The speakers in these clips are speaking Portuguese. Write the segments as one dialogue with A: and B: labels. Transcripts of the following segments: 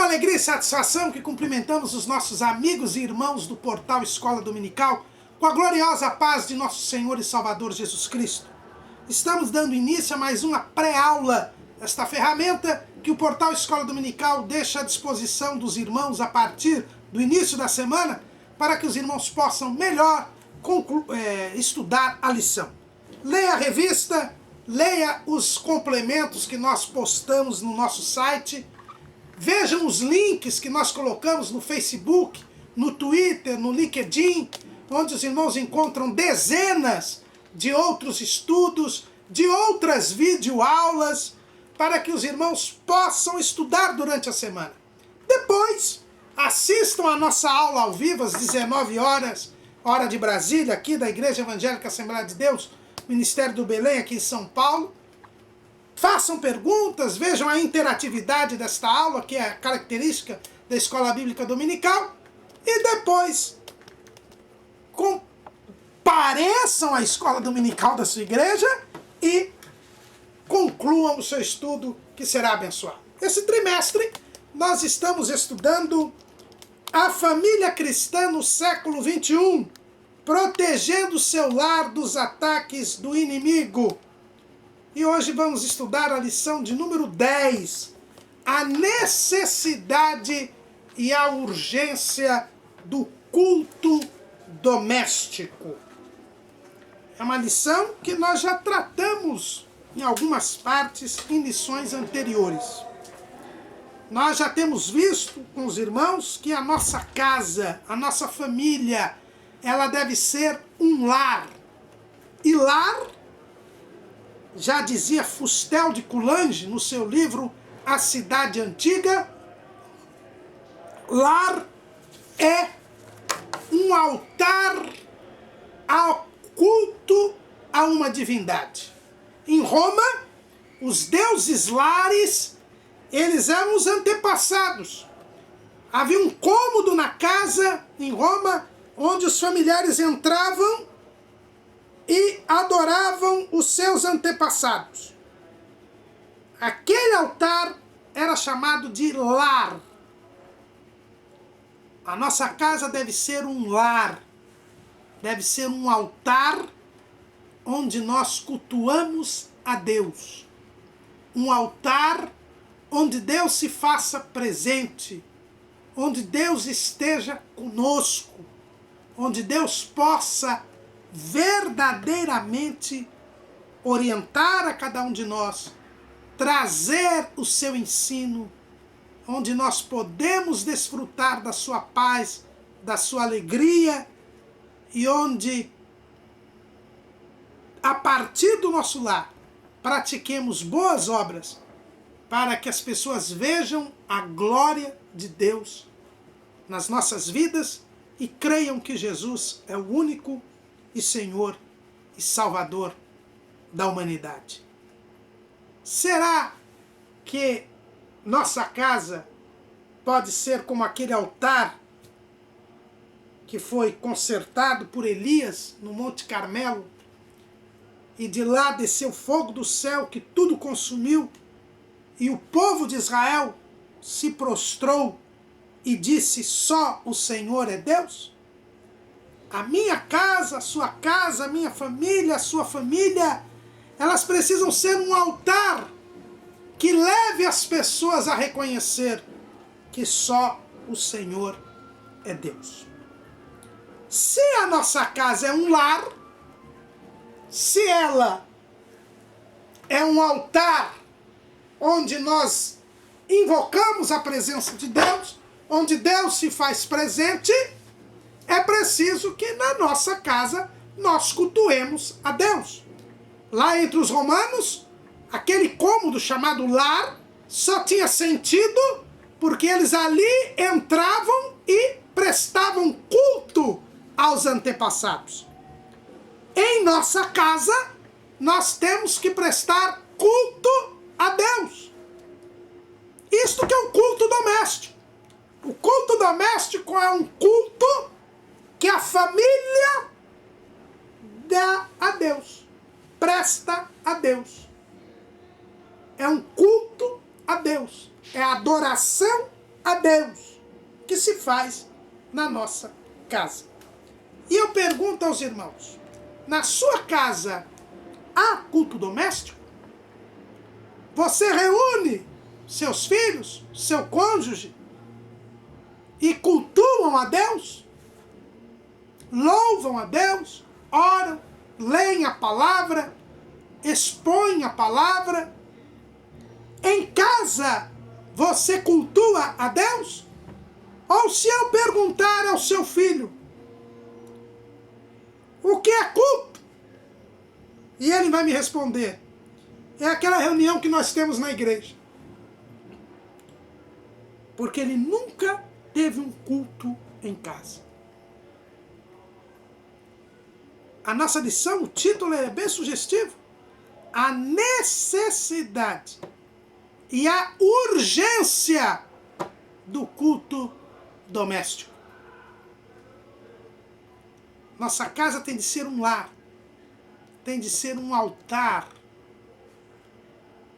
A: alegria e satisfação que cumprimentamos os nossos amigos e irmãos do portal Escola Dominical com a gloriosa paz de nosso Senhor e Salvador Jesus Cristo. Estamos dando início a mais uma pré-aula, esta ferramenta que o portal Escola Dominical deixa à disposição dos irmãos a partir do início da semana para que os irmãos possam melhor estudar a lição. Leia a revista, leia os complementos que nós postamos no nosso site, vejam os links que nós colocamos no Facebook, no Twitter, no LinkedIn, onde os irmãos encontram dezenas de outros estudos, de outras videoaulas, para que os irmãos possam estudar durante a semana. Depois, assistam a nossa aula ao vivo às 19 horas, hora de Brasília, aqui da Igreja Evangélica Assembleia de Deus, Ministério do Belém, aqui em São Paulo. Façam perguntas, vejam a interatividade desta aula, que é a característica da Escola Bíblica Dominical. E depois, compareçam à Escola Dominical da sua igreja e concluam o seu estudo, que será abençoado. Esse trimestre, nós estamos estudando a família cristã no século XXI, protegendo seu lar dos ataques do inimigo. E hoje vamos estudar a lição de número 10, a necessidade e a urgência do culto doméstico. É uma lição que nós já tratamos em algumas partes em lições anteriores. Nós já temos visto com os irmãos que a nossa casa, a nossa família, ela deve ser um lar. E lar, já dizia Fustel de Coulanges no seu livro A Cidade Antiga, lar é um altar ao culto a uma divindade. Em Roma, os deuses lares, eles eram os antepassados. Havia um cômodo na casa, em Roma, onde os familiares entravam e adoravam os seus antepassados. Aquele altar era chamado de lar. A nossa casa deve ser um lar, deve ser um altar onde nós cultuamos a Deus. Um altar onde Deus se faça presente, onde Deus esteja conosco, onde Deus possa verdadeiramente orientar a cada um de nós, trazer o seu ensino, onde nós podemos desfrutar da sua paz, da sua alegria, e onde, a partir do nosso lar, pratiquemos boas obras, para que as pessoas vejam a glória de Deus nas nossas vidas e creiam que Jesus é o único e Senhor e Salvador da humanidade. Será que nossa casa pode ser como aquele altar que foi consertado por Elias no Monte Carmelo, e de lá desceu fogo do céu que tudo consumiu, e o povo de Israel se prostrou e disse: só o Senhor é Deus? A minha casa, a minha família, a sua família, elas precisam ser um altar que leve as pessoas a reconhecer que só o Senhor é Deus. Se a nossa casa é um lar, se ela é um altar onde nós invocamos a presença de Deus, onde Deus se faz presente, é preciso que na nossa casa nós cultuemos a Deus. Lá entre os romanos, aquele cômodo chamado lar só tinha sentido porque eles ali entravam e prestavam culto aos antepassados. Em nossa casa, nós temos que prestar culto a Deus. Isto que é o culto doméstico. O culto doméstico é um culto que a família dá a Deus, presta a Deus. É um culto a Deus, é adoração a Deus que se faz na nossa casa. E eu pergunto aos irmãos, na sua casa há culto doméstico? Você reúne seus filhos, seu cônjuge e cultuam a Deus? Louvam a Deus, oram, leem a palavra, expõem a palavra? Em casa, você cultua a Deus? Ou se eu perguntar ao seu filho, o que é culto? E ele vai me responder, é aquela reunião que nós temos na igreja. Porque ele nunca teve um culto em casa. A nossa lição, o título é bem sugestivo. A necessidade e a urgência do culto doméstico. Nossa casa tem de ser um lar, tem de ser um altar,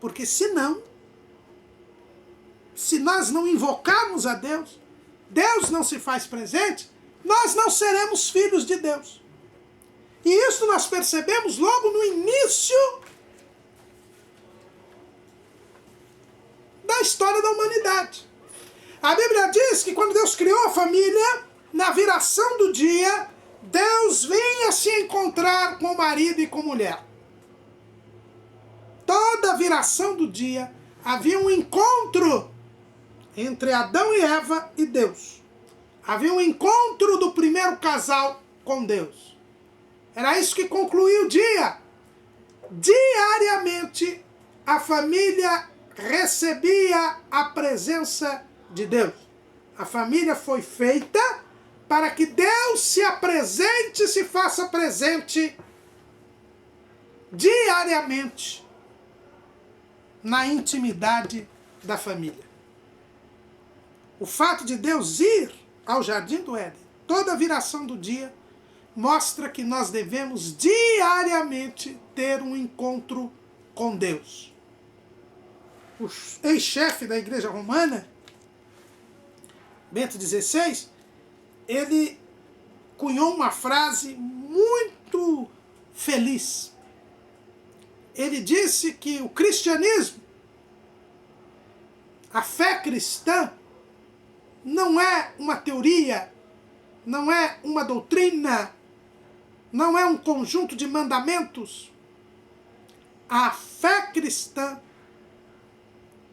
A: porque senão, se nós não invocarmos a Deus, Deus não se faz presente, nós não seremos filhos de Deus. E isso nós percebemos logo no início da história da humanidade. A Bíblia diz que quando Deus criou a família, na viração do dia, Deus vinha se encontrar com o marido e com a mulher. Toda a viração do dia havia um encontro entre Adão e Eva e Deus. Havia um encontro do primeiro casal com Deus. Era isso que concluía o dia. Diariamente, a família recebia a presença de Deus. A família foi feita para que Deus se apresente, se faça presente diariamente na intimidade da família. O fato de Deus ir ao Jardim do Éden, toda a viração do dia, mostra que nós devemos diariamente ter um encontro com Deus. O ex-chefe da Igreja Romana, Bento XVI, ele cunhou uma frase muito feliz. Ele disse que o cristianismo, a fé cristã, não é uma teoria, não é uma doutrina, não é um conjunto de mandamentos. A fé cristã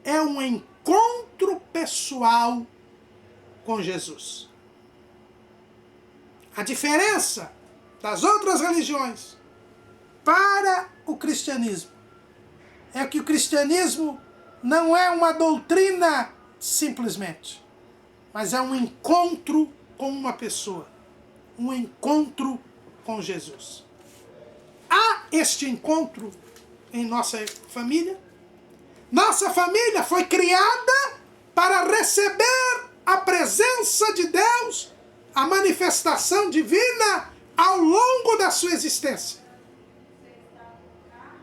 A: é um encontro pessoal com Jesus. A diferença das outras religiões para o cristianismo é que o cristianismo não é uma doutrina simplesmente, mas é um encontro com uma pessoa, um encontro com Jesus. Há este encontro em nossa família. Nossa família foi criada para receber a presença de Deus, a manifestação divina ao longo da sua existência.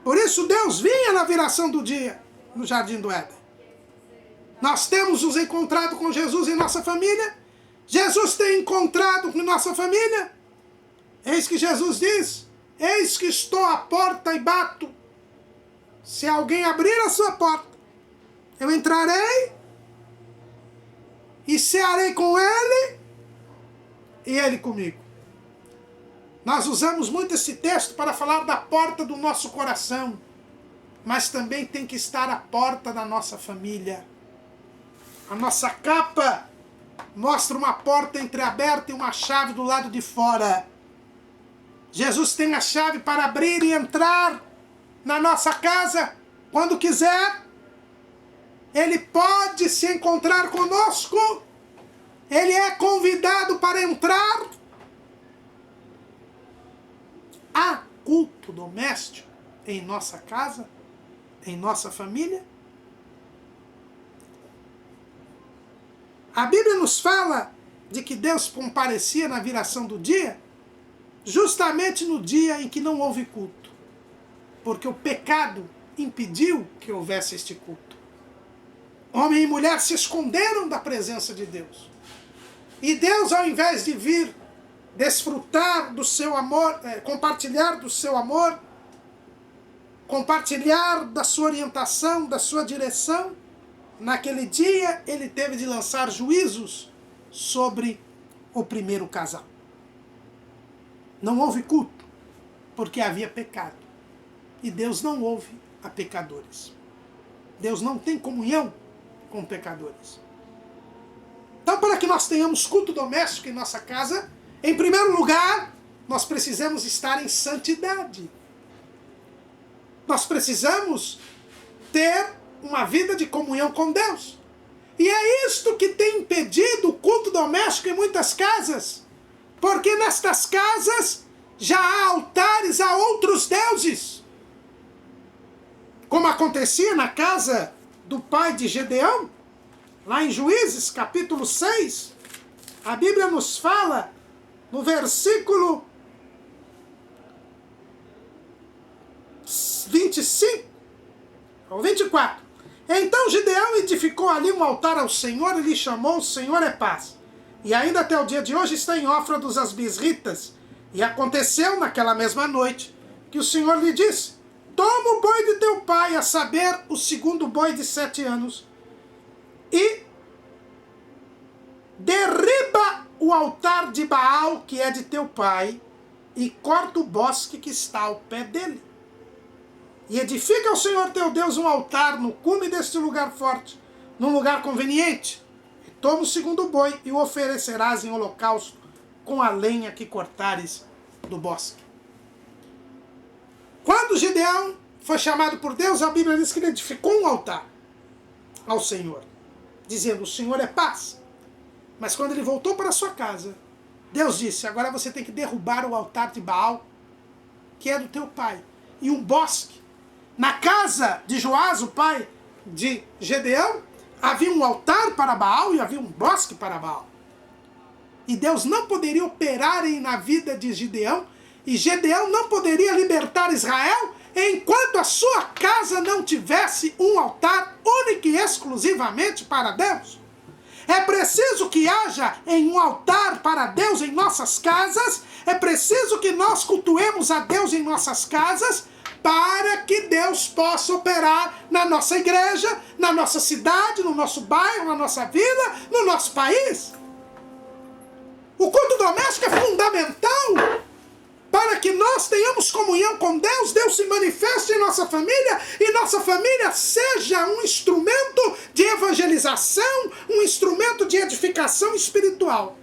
A: Por isso Deus vinha na viração do dia no Jardim do Éden. Nós temos nos encontrado com Jesus em nossa família. Jesus tem encontrado com nossa família. Eis que Jesus diz, eis que estou à porta e bato. Se alguém abrir a sua porta, eu entrarei e cearei com ele e ele comigo. Nós usamos muito esse texto para falar da porta do nosso coração, mas também tem que estar a porta da nossa família. A nossa capa mostra uma porta entreaberta e uma chave do lado de fora. Jesus tem a chave para abrir e entrar na nossa casa quando quiser. Ele pode se encontrar conosco. Ele é convidado para entrar. Há culto doméstico em nossa casa, em nossa família? A Bíblia nos fala de que Deus comparecia na viração do dia, justamente no dia em que não houve culto, porque o pecado impediu que houvesse este culto. Homem e mulher se esconderam da presença de Deus. E Deus, ao invés de vir desfrutar do seu amor, compartilhar do seu amor, compartilhar da sua orientação, da sua direção, naquele dia ele teve de lançar juízos sobre o primeiro casal. Não houve culto, porque havia pecado. E Deus não ouve a pecadores. Deus não tem comunhão com pecadores. Então, para que nós tenhamos culto doméstico em nossa casa, em primeiro lugar, nós precisamos estar em santidade. Nós precisamos ter uma vida de comunhão com Deus. E é isto que tem impedido o culto doméstico em muitas casas. Porque nestas casas já há altares a outros deuses. Como acontecia na casa do pai de Gedeão, lá em Juízes, capítulo 6, a Bíblia nos fala, no versículo 25 ou 24. Então Gedeão edificou ali um altar ao Senhor e lhe chamou: o Senhor é paz. E ainda até o dia de hoje está em Ofra dos Asbisritas. E aconteceu naquela mesma noite que o Senhor lhe disse: toma o boi de teu pai, a saber, o segundo boi de 7 anos, e derriba o altar de Baal, que é de teu pai, e corta o bosque que está ao pé dele. E edifica ao Senhor teu Deus um altar no cume deste lugar forte, num lugar conveniente. E toma o segundo boi e o oferecerás em holocausto com a lenha que cortares do bosque. Quando Gedeão foi chamado por Deus, a Bíblia diz que ele edificou um altar ao Senhor, dizendo: o Senhor é paz. Mas quando ele voltou para sua casa, Deus disse: agora você tem que derrubar o altar de Baal, que é do teu pai, e um bosque. Na casa de Joás, o pai de Gedeão, havia um altar para Baal e havia um bosque para Baal. E Deus não poderia operar na vida de Gedeão, e Gedeão não poderia libertar Israel enquanto a sua casa não tivesse um altar único e exclusivamente para Deus. É preciso que haja um altar para Deus em nossas casas, é preciso que nós cultuemos a Deus em nossas casas, para que Deus possa operar na nossa igreja, na nossa cidade, no nosso bairro, na nossa vila, no nosso país. O culto doméstico é fundamental para que nós tenhamos comunhão com Deus, Deus se manifeste em nossa família e nossa família seja um instrumento de evangelização, um instrumento de edificação espiritual.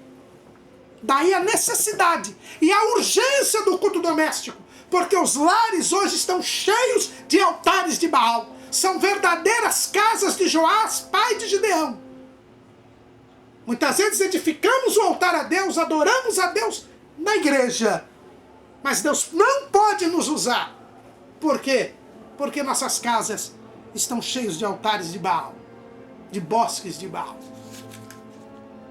A: Daí a necessidade e a urgência do culto doméstico, porque os lares hoje estão cheios de altares de Baal. São verdadeiras casas de Joás, pai de Gedeão. Muitas vezes edificamos o altar a Deus, adoramos a Deus na igreja. Mas Deus não pode nos usar. Por quê? Porque nossas casas estão cheias de altares de Baal, de bosques de Baal.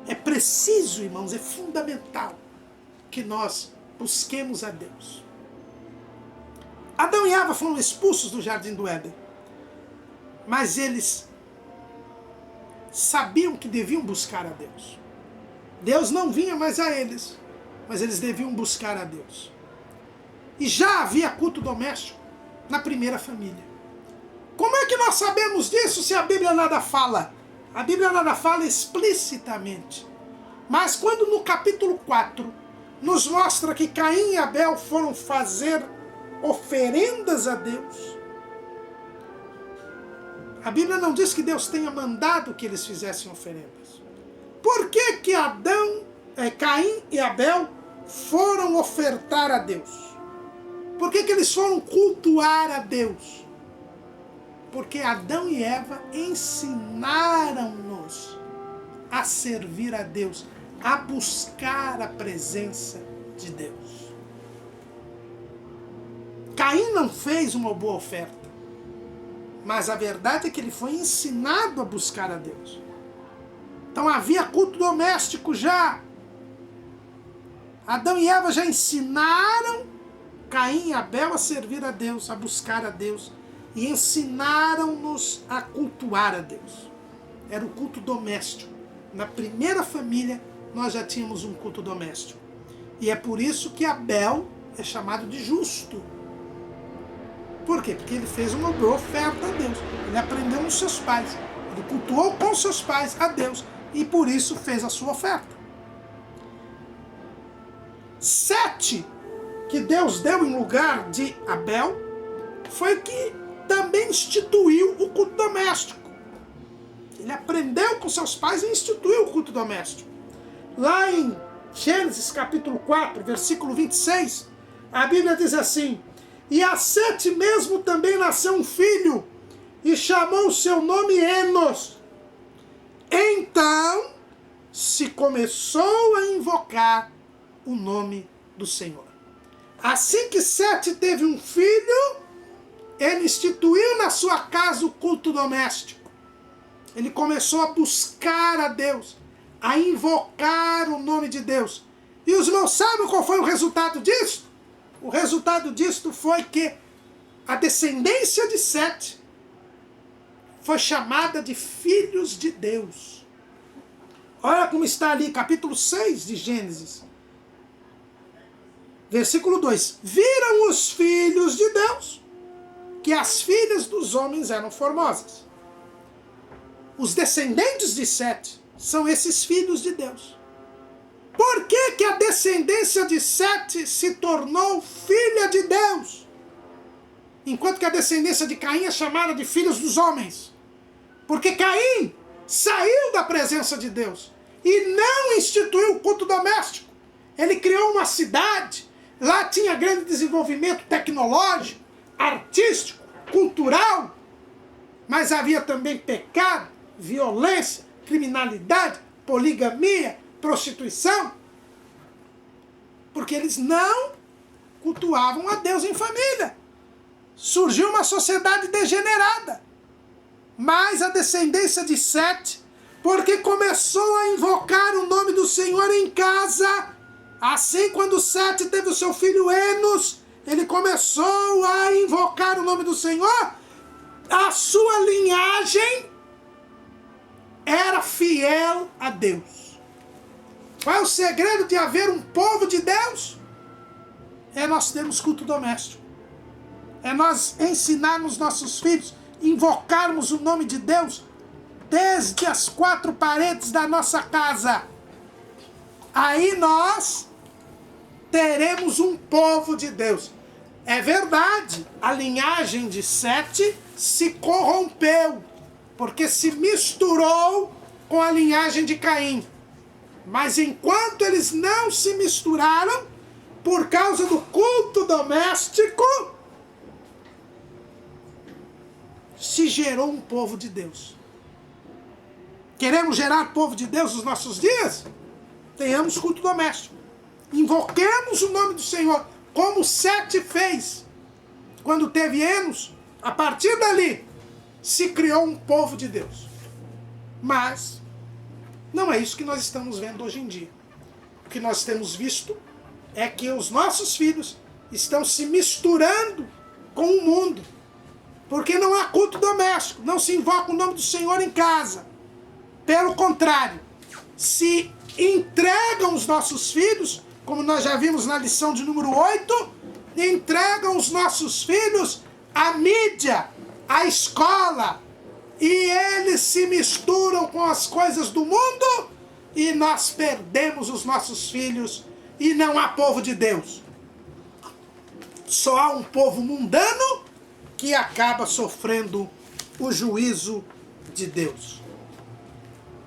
A: É preciso, irmãos, é fundamental que nós busquemos a Deus. Adão e Eva foram expulsos do jardim do Éden, mas eles sabiam que deviam buscar a Deus. Deus não vinha mais a eles, mas eles deviam buscar a Deus. E já havia culto doméstico na primeira família. Como é que nós sabemos disso se a Bíblia nada fala? A Bíblia nada fala explicitamente. Mas quando no capítulo 4 nos mostra que Caim e Abel foram fazer oferendas a Deus, a Bíblia não diz que Deus tenha mandado que eles fizessem oferendas. Por que que Caim e Abel foram ofertar a Deus? Por que que eles foram cultuar a Deus? Porque Adão e Eva ensinaram-nos a servir a Deus, a buscar a presença de Deus. Caim não fez uma boa oferta, mas a verdade é que ele foi ensinado a buscar a Deus. Então havia culto doméstico já. Adão e Eva já ensinaram Caim e Abel a servir a Deus, a buscar a Deus, e ensinaram-nos a cultuar a Deus. era o culto doméstico. Na primeira família, nós já tínhamos um culto doméstico. E é por isso que Abel é chamado de justo. Por quê? Porque ele fez uma boa oferta a Deus. Ele aprendeu com seus pais. Ele cultuou com seus pais a Deus. E por isso fez a sua oferta. Sete, que Deus deu em lugar de Abel, foi que também instituiu o culto doméstico. Ele aprendeu com seus pais e instituiu o culto doméstico. Lá em Gênesis capítulo 4, versículo 26, a Bíblia diz assim: e a Sete mesmo também nasceu um filho, e chamou o seu nome Enos. Então se começou a invocar o nome do Senhor. Assim que Sete teve um filho, ele instituiu na sua casa o culto doméstico. Ele começou a buscar a Deus, a invocar o nome de Deus. E os irmãos sabem qual foi o resultado disso? O resultado disso foi que a descendência de Sete foi chamada de filhos de Deus. Olha como está ali, capítulo 6 de Gênesis. Versículo 2. Viram os filhos de Deus que as filhas dos homens eram formosas. Os descendentes de Sete são esses filhos de Deus. Por que que a descendência de Sete se tornou filha de Deus? Enquanto que a descendência de Caim é chamada de filhos dos homens. Porque Caim saiu da presença de Deus e não instituiu o culto doméstico. Ele criou uma cidade, lá tinha grande desenvolvimento tecnológico, artístico, cultural, mas havia também pecado, violência, criminalidade, poligamia, prostituição, porque eles não cultuavam a Deus em família. Surgiu uma sociedade degenerada. Mas a descendência de Sete, porque começou a invocar o nome do Senhor em casa, assim quando Sete teve o seu filho Enos, ele começou a invocar o nome do Senhor, a sua linhagem era fiel a Deus. Qual é o segredo de haver um povo de Deus? É nós termos culto doméstico. É nós ensinarmos nossos filhos, invocarmos o nome de Deus desde as quatro paredes da nossa casa. Aí nós teremos um povo de Deus. É verdade, a linhagem de Sete se corrompeu, porque se misturou com a linhagem de Caim. Mas enquanto eles não se misturaram, por causa do culto doméstico, se gerou um povo de Deus. Queremos gerar povo de Deus nos nossos dias? Tenhamos culto doméstico. Invoquemos o nome do Senhor, como Sete fez. Quando teve Enos, a partir dali, se criou um povo de Deus. Mas não é isso que nós estamos vendo hoje em dia. O que nós temos visto é que os nossos filhos estão se misturando com o mundo. Porque não há culto doméstico, não se invoca o nome do Senhor em casa. Pelo contrário, se entregam os nossos filhos, como nós já vimos na lição de número 8, entregam os nossos filhos à mídia, à escola, e eles se misturam com as coisas do mundo, e nós perdemos os nossos filhos, e não há povo de Deus. Só há um povo mundano que acaba sofrendo o juízo de Deus.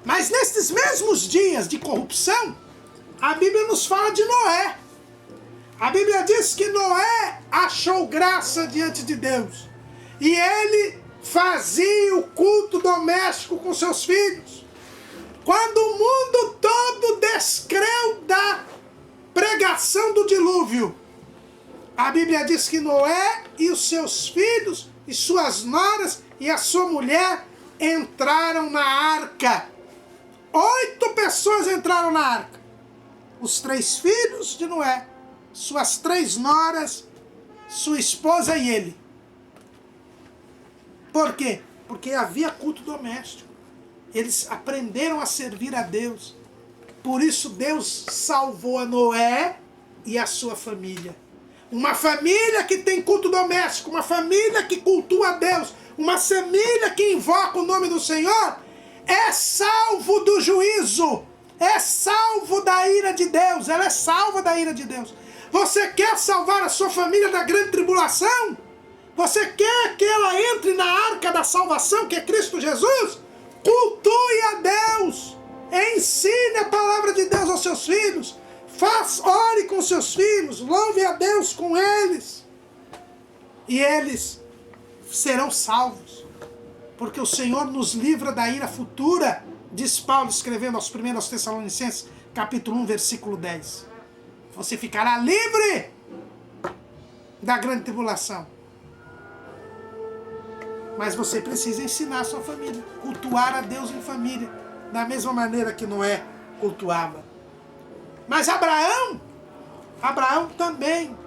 A: Mas nesses mesmos dias de corrupção, a Bíblia nos fala de Noé. A Bíblia diz que Noé achou graça diante de Deus. E ele fazia o culto doméstico com seus filhos. Quando o mundo todo descreu da pregação do dilúvio, a Bíblia diz que Noé e os seus filhos e suas noras e a sua mulher entraram na arca. 8 pessoas entraram na arca. Os 3 filhos de Noé, suas 3 noras, sua esposa e ele. Por quê? Porque havia culto doméstico. Eles aprenderam a servir a Deus. Por isso Deus salvou a Noé e a sua família. Uma família que tem culto doméstico, uma família que cultua a Deus, uma família que invoca o nome do Senhor, é salvo do juízo, é salvo da ira de Deus, ela é salva da ira de Deus. Você quer salvar a sua família da grande tribulação? Você quer que ela entre na arca da salvação, que é Cristo Jesus? Cultue a Deus, ensine a palavra de Deus aos seus filhos, ore com seus filhos, louve a Deus com eles, e eles serão salvos, porque o Senhor nos livra da ira futura, diz Paulo escrevendo aos 1 Tessalonicenses, capítulo 1, versículo 10. Você ficará livre da grande tribulação. Mas você precisa ensinar a sua família, cultuar a Deus em família, da mesma maneira que Noé cultuava. Mas Abraão também,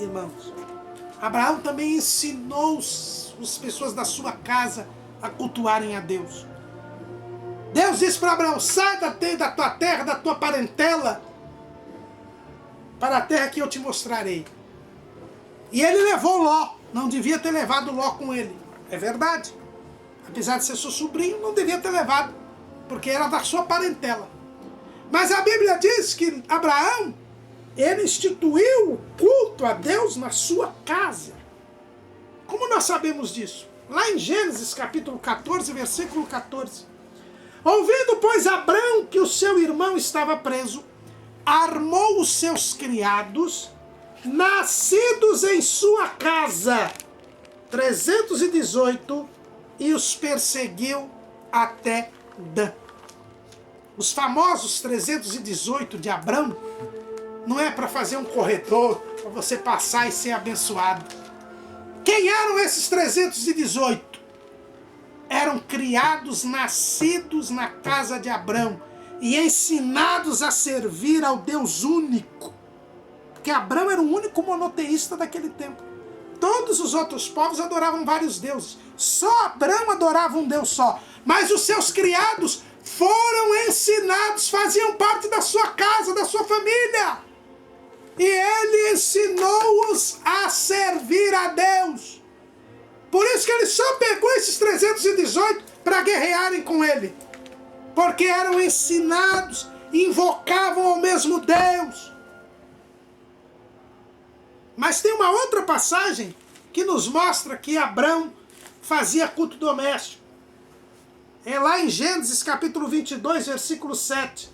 A: irmãos, Abraão também ensinou as pessoas da sua casa a cultuarem a Deus. Deus disse para Abraão: sai da tua terra, da tua parentela, para a terra que eu te mostrarei. E ele levou Ló. Não devia ter levado Ló com ele. É verdade. Apesar de ser seu sobrinho, não devia ter levado, porque era da sua parentela. Mas a Bíblia diz que Abraão, ele instituiu o culto a Deus na sua casa. Como nós sabemos disso? Lá em Gênesis capítulo 14, versículo 14. Ouvindo, pois, Abrão que o seu irmão estava preso, armou os seus criados, nascidos em sua casa, 318, e os perseguiu até Dan. Os famosos 318 de Abrão não é para fazer um corredor, para você passar e ser abençoado. Quem eram esses 318? Eram criados, nascidos na casa de Abrão e ensinados a servir ao Deus único. Porque Abrão era o único monoteísta daquele tempo. Todos os outros povos adoravam vários deuses. Só Abrão adorava um Deus só. Mas os seus criados foram ensinados, faziam parte da sua casa, da sua família. E ele ensinou-os a servir a Deus. Por isso que ele só pegou esses 318 para guerrearem com ele. Porque eram ensinados, invocavam ao mesmo Deus. Mas tem uma outra passagem que nos mostra que Abrão fazia culto doméstico. É lá em Gênesis capítulo 22, versículo 7.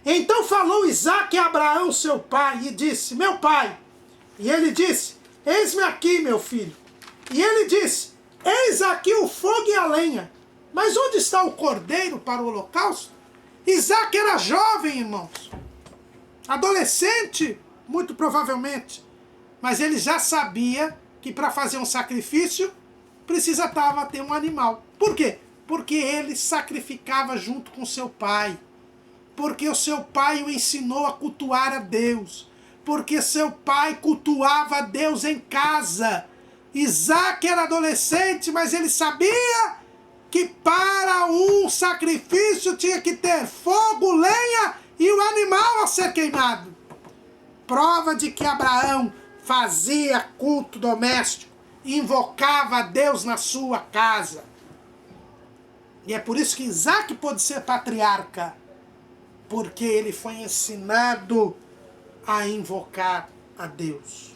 A: Então falou Isaque a Abraão, seu pai, e disse: meu pai. E ele disse: eis-me aqui, meu filho. E ele disse: eis aqui o fogo e a lenha, mas onde está o cordeiro para o holocausto? Isaque era jovem, irmãos, adolescente, muito provavelmente, mas ele já sabia que para fazer um sacrifício precisava ter um animal. Por quê? Porque ele sacrificava junto com seu pai. Porque o seu pai o ensinou a cultuar a Deus. Porque seu pai cultuava a Deus em casa. Isaque era adolescente, mas ele sabia que para um sacrifício tinha que ter fogo, lenha e o animal a ser queimado. Prova de que Abraão fazia culto doméstico, invocava a Deus na sua casa. E é por isso que Isaque pôde ser patriarca, porque ele foi ensinado a invocar a Deus.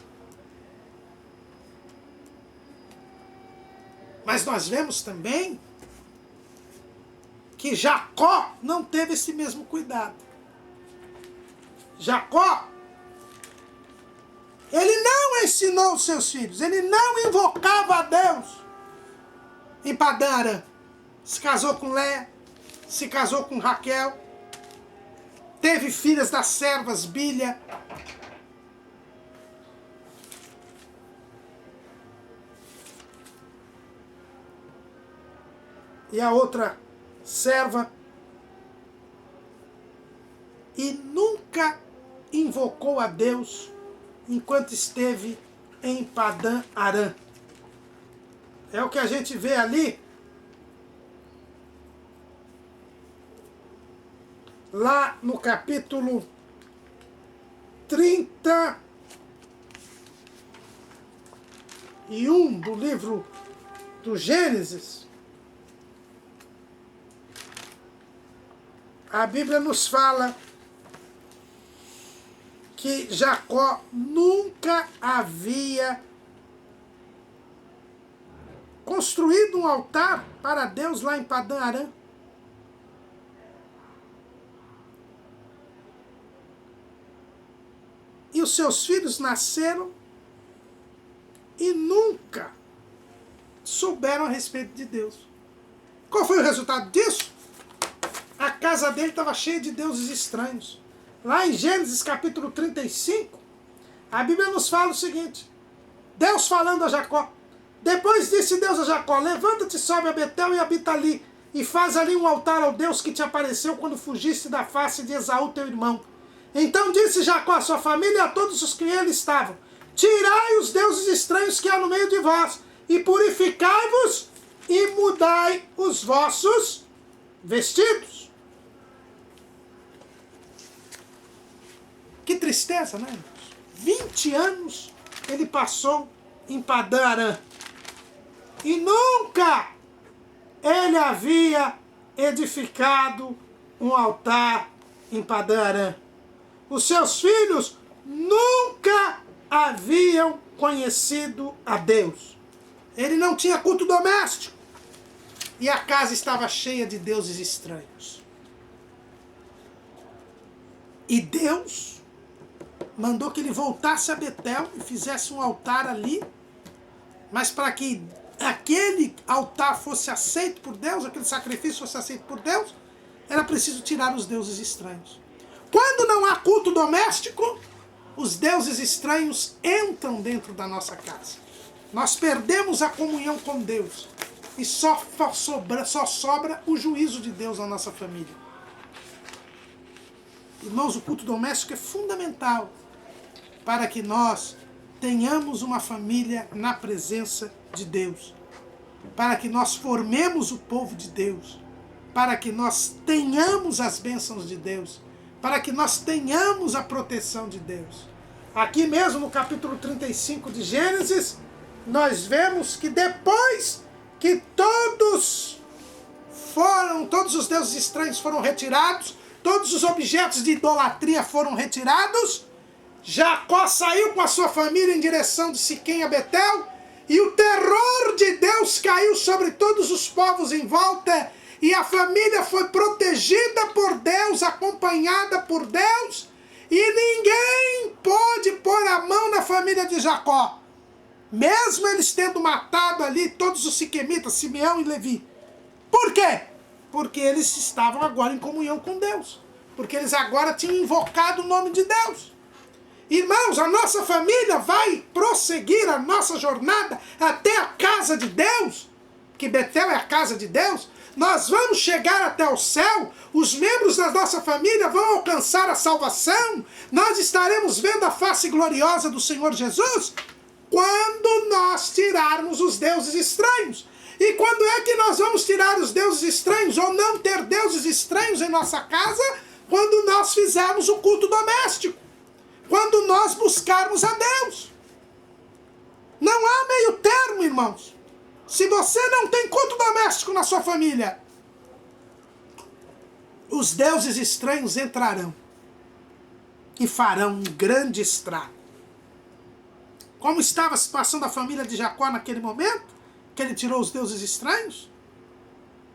A: Mas nós vemos também que Jacó não teve esse mesmo cuidado. Jacó, ele não ensinou os seus filhos, ele não invocava a Deus. Em Padã Arã, se casou com Léa, se casou com Raquel, teve filhas das servas Bilha. E a outra serva. E nunca invocou a Deus enquanto esteve em Padã Arã. É o que a gente vê ali lá no capítulo 31 do livro do Gênesis, a Bíblia nos fala que Jacó nunca havia construído um altar para Deus lá em Padã Arã. E os seus filhos nasceram e nunca souberam a respeito de Deus. Qual foi o resultado disso? A casa dele estava cheia de deuses estranhos. Lá em Gênesis capítulo 35, a Bíblia nos fala o seguinte: Deus falando a Jacó. Depois disse Deus a Jacó: levanta-te, sobe a Betel e habita ali, e faz ali um altar ao Deus que te apareceu quando fugiste da face de Esaú teu irmão. Então disse Jacó à sua família e a todos os que nele estavam: tirai os deuses estranhos que há no meio de vós, e purificai-vos, e mudai os vossos vestidos. Que tristeza, né, irmãos? 20 anos ele passou em Padã Arã. E nunca ele havia edificado um altar em Padã Arã. Os seus filhos nunca haviam conhecido a Deus. Ele não tinha culto doméstico. E a casa estava cheia de deuses estranhos. E Deus mandou que ele voltasse a Betel e fizesse um altar ali. Mas para que aquele altar fosse aceito por Deus, aquele sacrifício fosse aceito por Deus, era preciso tirar os deuses estranhos. Quando não há culto doméstico, os deuses estranhos entram dentro da nossa casa. Nós perdemos a comunhão com Deus. E só sobra o juízo de Deus na nossa família. Irmãos, o culto doméstico é fundamental para que nós tenhamos uma família na presença de Deus. Para que nós formemos o povo de Deus. Para que nós tenhamos as bênçãos de Deus. Para que nós tenhamos a proteção de Deus. Aqui mesmo no capítulo 35 de Gênesis, nós vemos que depois que todos os deuses estranhos foram retirados, todos os objetos de idolatria foram retirados, Jacó saiu com a sua família em direção de Siquém a Betel, e o terror de Deus caiu sobre todos os povos em volta, e a família foi protegida por Deus, acompanhada por Deus, e ninguém pôde pôr a mão na família de Jacó. Mesmo eles tendo matado ali todos os siquemitas, Simeão e Levi. Por quê? Porque eles estavam agora em comunhão com Deus. Porque eles agora tinham invocado o nome de Deus. Irmãos, a nossa família vai prosseguir a nossa jornada até a casa de Deus, que Betel é a casa de Deus. Nós vamos chegar até o céu, os membros da nossa família vão alcançar a salvação, nós estaremos vendo a face gloriosa do Senhor Jesus, quando nós tirarmos os deuses estranhos. E quando é que nós vamos tirar os deuses estranhos, ou não ter deuses estranhos em nossa casa? Quando nós fizermos o culto doméstico. Quando nós buscarmos a Deus. Não há meio termo, irmãos. Se você não tem culto doméstico na sua família, os deuses estranhos entrarão e farão um grande estrago. Como estava a situação da família de Jacó naquele momento, que ele tirou os deuses estranhos?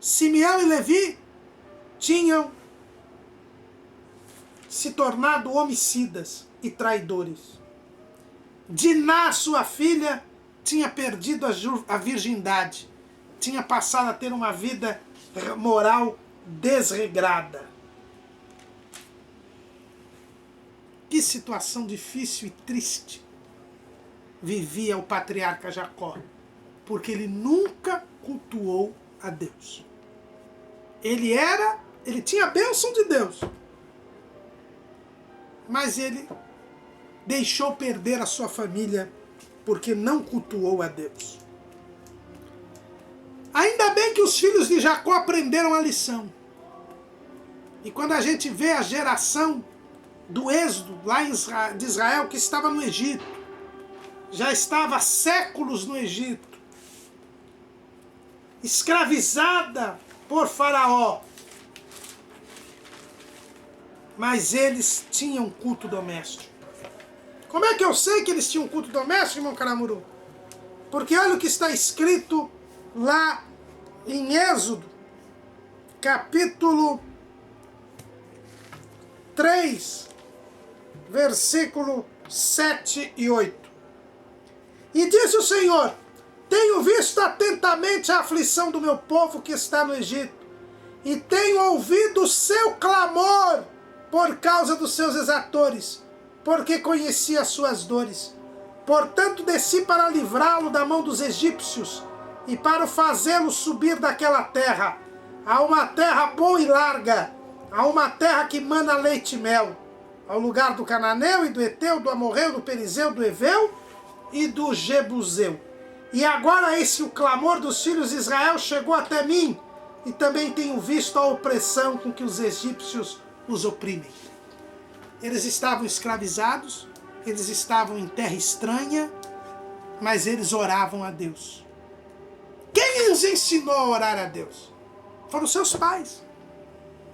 A: Simeão e Levi tinham se tornado homicidas e traidores. Diná, sua filha, tinha perdido a virgindade, tinha passado a ter uma vida moral desregrada. Que situação difícil e triste vivia o patriarca Jacó, porque ele nunca cultuou a Deus. Ele tinha a bênção de Deus, mas ele deixou perder a sua família porque não cultuou a Deus. Ainda bem que os filhos de Jacó aprenderam a lição. E quando a gente vê a geração do êxodo lá de Israel, que estava no Egito, já estava há séculos no Egito, escravizada por Faraó, mas eles tinham culto doméstico. Como é que eu sei que eles tinham culto doméstico, irmão Caramuru? Porque olha o que está escrito lá em Êxodo, capítulo 3, versículo 7 e 8. E disse o Senhor: tenho visto atentamente a aflição do meu povo que está no Egito, e tenho ouvido o seu clamor por causa dos seus exatores, porque conheci as suas dores. Portanto desci para livrá-lo da mão dos egípcios, e para fazê-lo subir daquela terra, a uma terra boa e larga, a uma terra que mana leite e mel, ao lugar do cananeu e do eteu, do amorreu, do perizeu, do eveu e do jebuseu. E agora esse o clamor dos filhos de Israel chegou até mim, e também tenho visto a opressão com que os egípcios os oprimem. Eles estavam escravizados, eles estavam em terra estranha, mas eles oravam a Deus. Quem os ensinou a orar a Deus? Foram seus pais.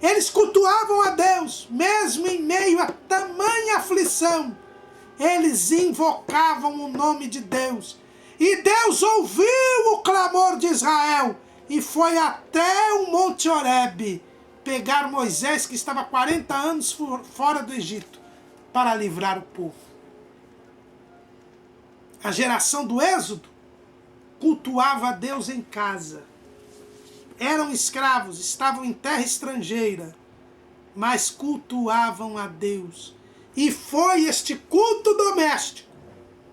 A: Eles cultuavam a Deus, mesmo em meio a tamanha aflição. Eles invocavam o nome de Deus. E Deus ouviu o clamor de Israel e foi até o Monte Horebe pegar Moisés, que estava 40 anos fora do Egito, para livrar o povo. A geração do Êxodo cultuava a Deus em casa. Eram escravos, estavam em terra estrangeira, mas cultuavam a Deus. E foi este culto doméstico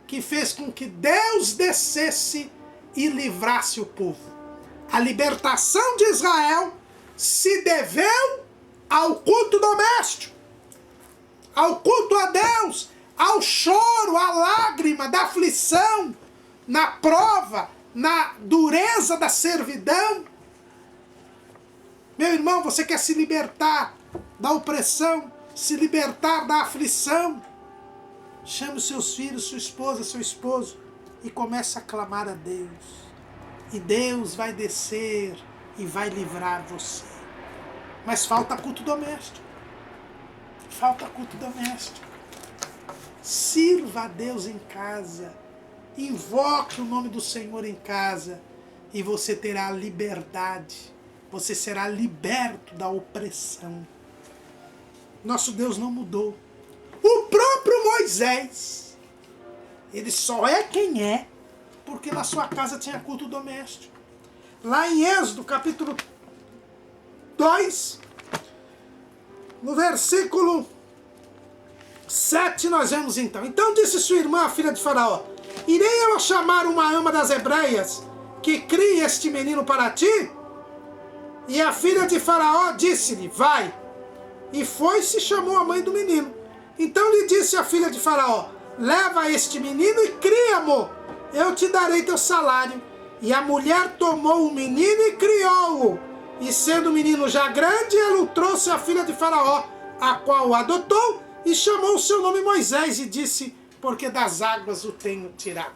A: que fez com que Deus descesse e livrasse o povo. A libertação de Israel se deveu ao culto doméstico, ao culto a Deus, ao choro, à lágrima da aflição, na prova, na dureza da servidão. Meu irmão, você quer se libertar da opressão, se libertar da aflição? Chame os seus filhos, sua esposa, seu esposo e comece a clamar a Deus. E Deus vai descer e vai livrar você. Mas falta culto doméstico. Falta culto doméstico. Sirva a Deus em casa. Invoque o nome do Senhor em casa. E você terá liberdade. Você será liberto da opressão. Nosso Deus não mudou. O próprio Moisés, ele só é quem é porque na sua casa tinha culto doméstico. Lá em Êxodo, capítulo 2, no versículo 7, nós vemos então. Então disse sua irmã, a filha de Faraó: irei eu chamar uma ama das hebreias que crie este menino para ti? E a filha de Faraó disse-lhe: vai. E foi-se e chamou a mãe do menino. Então lhe disse a filha de Faraó: leva este menino e cria-mo, eu te darei teu salário. E a mulher tomou o menino e criou-o. E sendo o menino já grande, ela o trouxe à filha de Faraó, a qual o adotou, e chamou o seu nome Moisés, e disse: porque das águas o tenho tirado.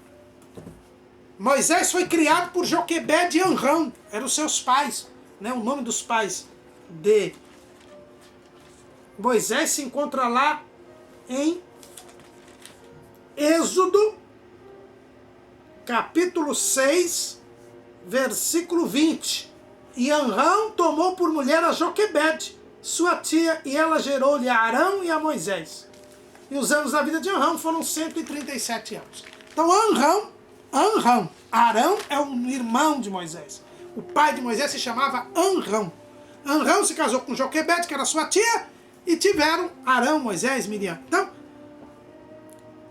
A: Moisés foi criado por Joquebede e Amrão, eram os seus pais, né? O nome dos pais de Moisés se encontra lá em Êxodo, capítulo 6, versículo 20. E Amrão tomou por mulher a Joquebede, sua tia, e ela gerou-lhe a Arão e a Moisés. E os anos da vida de Amrão foram 137 anos. Então Arão é um irmão de Moisés. O pai de Moisés se chamava Amrão. Amrão se casou com Joquebede, que era sua tia, e tiveram Arão, Moisés, Miriam. Então,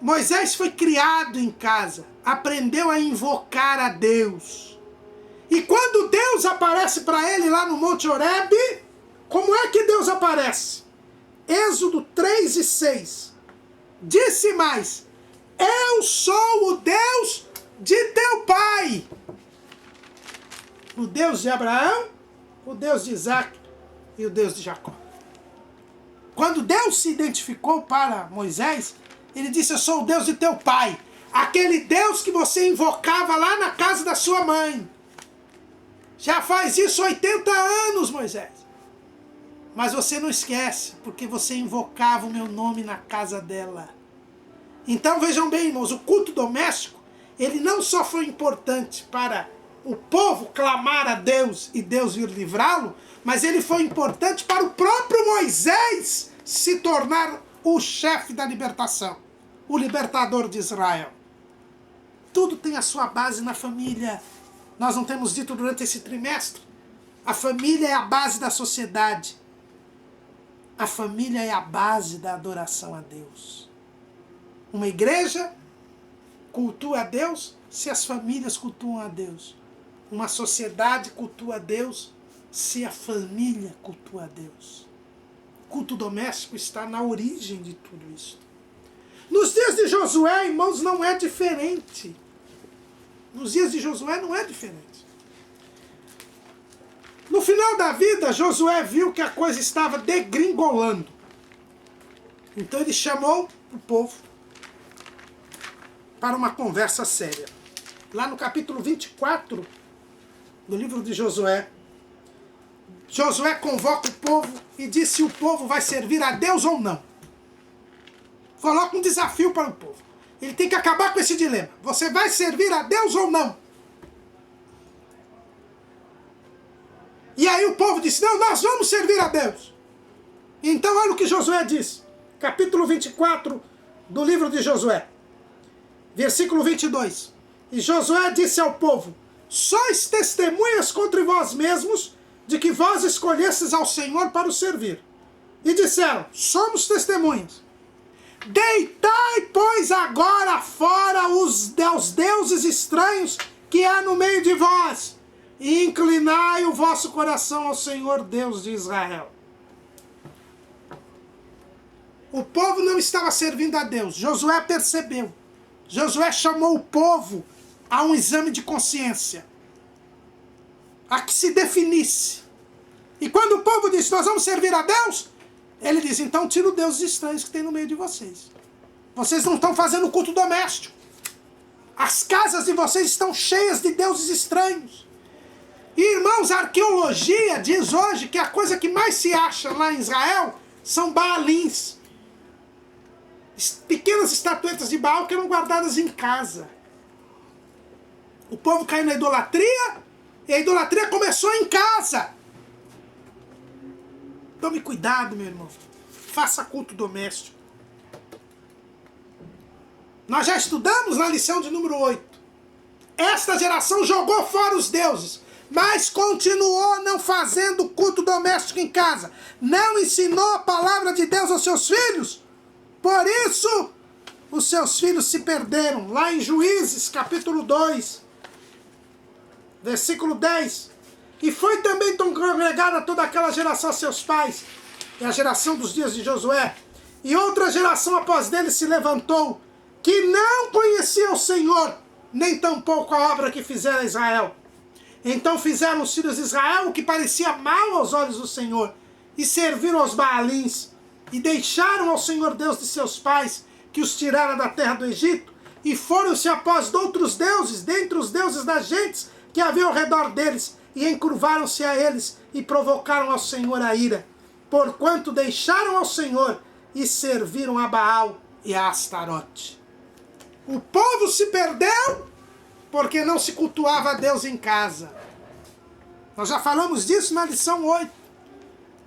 A: Moisés foi criado em casa, aprendeu a invocar a Deus. E quando Deus aparece para ele lá no Monte Horebe, como é que Deus aparece? Êxodo 3 e 6. Disse mais: eu sou o Deus de teu pai. O Deus de Abraão, o Deus de Isaac e o Deus de Jacó. Quando Deus se identificou para Moisés, ele disse: eu sou o Deus de teu pai. Aquele Deus que você invocava lá na casa da sua mãe. Já faz isso 80 anos, Moisés. Mas você não esquece, porque você invocava o meu nome na casa dela. Então vejam bem, irmãos, o culto doméstico, ele não só foi importante para o povo clamar a Deus e Deus vir livrá-lo, mas ele foi importante para o próprio Moisés se tornar o chefe da libertação, o libertador de Israel. Tudo tem a sua base na família. Nós não temos dito durante esse trimestre. A família é a base da sociedade. A família é a base da adoração a Deus. Uma igreja cultua a Deus se as famílias cultuam a Deus. Uma sociedade cultua a Deus se a família cultua a Deus. O culto doméstico está na origem de tudo isso. Nos dias de Josué, irmãos, não é diferente. Nos dias de Josué não é diferente. No final da vida, Josué viu que a coisa estava degringolando. Então ele chamou o povo para uma conversa séria. Lá no capítulo 24 do livro de Josué, Josué convoca o povo e diz se o povo vai servir a Deus ou não. Coloca um desafio para o povo. Ele tem que acabar com esse dilema. Você vai servir a Deus ou não? E aí o povo disse, não, nós vamos servir a Deus. Então olha o que Josué diz. Capítulo 24 do livro de Josué. Versículo 22. E Josué disse ao povo, sois testemunhas contra vós mesmos de que vós escolhestes ao Senhor para o servir. E disseram, somos testemunhas. Deitai, pois, agora fora os deuses estranhos que há no meio de vós, e inclinai o vosso coração ao Senhor Deus de Israel. O povo não estava servindo a Deus. Josué percebeu. Josué chamou o povo a um exame de consciência, a que se definisse. E quando o povo disse, nós vamos servir a Deus, ele diz, então tira os deuses estranhos que tem no meio de vocês. Vocês não estão fazendo culto doméstico. As casas de vocês estão cheias de deuses estranhos. E, irmãos, a arqueologia diz hoje que a coisa que mais se acha lá em Israel são Baalins. Pequenas estatuetas de Baal que eram guardadas em casa. O povo caiu na idolatria e a idolatria começou em casa. Tome cuidado, meu irmão. Faça culto doméstico. Nós já estudamos na lição de número 8. Esta geração jogou fora os deuses, mas continuou não fazendo culto doméstico em casa. Não ensinou a palavra de Deus aos seus filhos. Por isso, os seus filhos se perderam. Lá em Juízes, capítulo 2, versículo 10. E foi também congregada toda aquela geração a seus pais, é a geração dos dias de Josué. E outra geração após dele se levantou, que não conhecia o Senhor, nem tampouco a obra que fizera Israel. Então fizeram os filhos de Israel o que parecia mal aos olhos do Senhor, e serviram aos Baalins, e deixaram ao Senhor Deus de seus pais, que os tirara da terra do Egito, e foram-se após de outros deuses, dentre os deuses das gentes que havia ao redor deles, e encurvaram-se a eles, e provocaram ao Senhor a ira, porquanto deixaram ao Senhor, e serviram a Baal e a Astarote. O povo se perdeu, porque não se cultuava a Deus em casa. Nós já falamos disso na lição 8.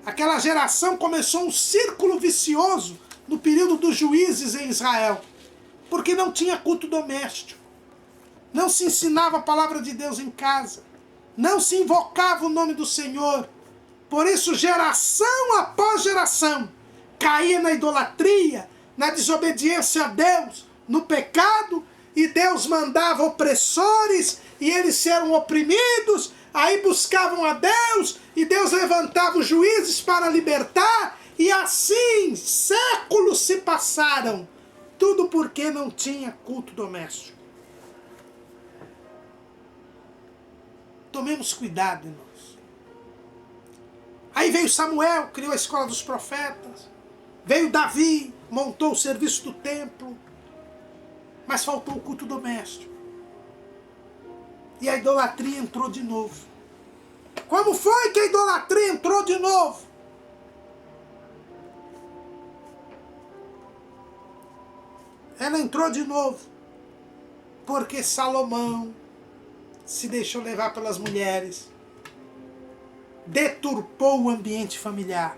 A: Aquela geração começou um círculo vicioso no período dos juízes em Israel, porque não tinha culto doméstico, não se ensinava a palavra de Deus em casa, não se invocava o nome do Senhor. Por isso, geração após geração, caía na idolatria, na desobediência a Deus, no pecado, e Deus mandava opressores, e eles eram oprimidos, aí buscavam a Deus, e Deus levantava os juízes para libertar, e assim séculos se passaram, tudo porque não tinha culto doméstico. Tomemos cuidado, irmãos. Aí veio Samuel, criou a escola dos profetas, Veio Davi, montou o serviço do templo, mas faltou o culto doméstico. E a idolatria entrou de novo. Como foi que a idolatria entrou de novo? Ela entrou de novo porque Salomão se deixou levar pelas mulheres, deturpou o ambiente familiar,